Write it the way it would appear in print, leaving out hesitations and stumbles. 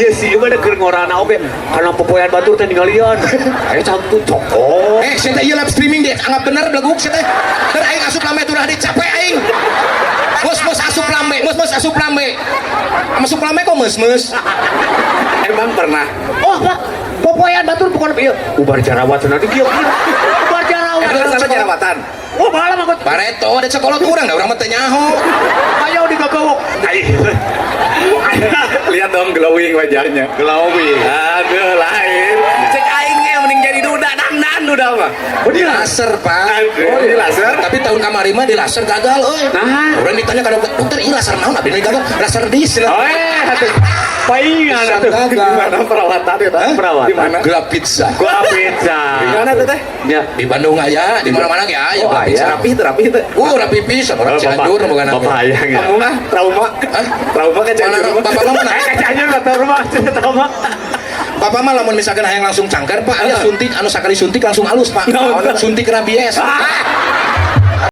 Ya sih, mana keur ngorana oge karena popoyan batur teh ninggalian. Aya cantu cokot. Saya teh ieu live streaming deh, anggap bener belaguk saya teh. Keur aing asup lambe turah di capek aing. Mus asup lambe, mus asup lambe. Masuk lambe kok mus. Emang pernah. Oh, Pak. Popoyan batur bukan ieu. Ubar jarawat cenah di kieu. Ubar jarawat. Sana jerawatan. Oh, bahala mah. Pareto ada sekolah kurang da urang mah teh nyaho. Ayo digagawok. Lihat dong glowing wajahnya. Glowing. Aduh lain. Cek aing ge mending jadi duda dangdan duda mah. Oh di laser pak. Oh di laser. Tapi tahun kamari mah di laser gagal euy. Nah. Orang ditanya ka dokter, "Ih laser naon abdi gagal?" Laser dis. Oh, atuh. Paingan atuh. Gagal. Di mana perawatan itu? Perawatan. Di mana? Gelap pizza. Gua pizza. Di mana tuh teh? Ya. Di Bandung aya, di mana-mana ge aya. Oh, gelap pizza. aya. Terapi itu. Rapi pisan orang Cianjur bukan apa. Bapak ayang ya. Kamu mah trauma. Hah? Trauma ke Mana Cianjur. bapak mah mana? Kacanya enggak tahu rumah, tahu mah. Bapak mah lamun misalkan hayang langsung cangker Pak, aya suntik anu sakali suntik langsung halus Pak. Naon, Pak? Suntik rabies.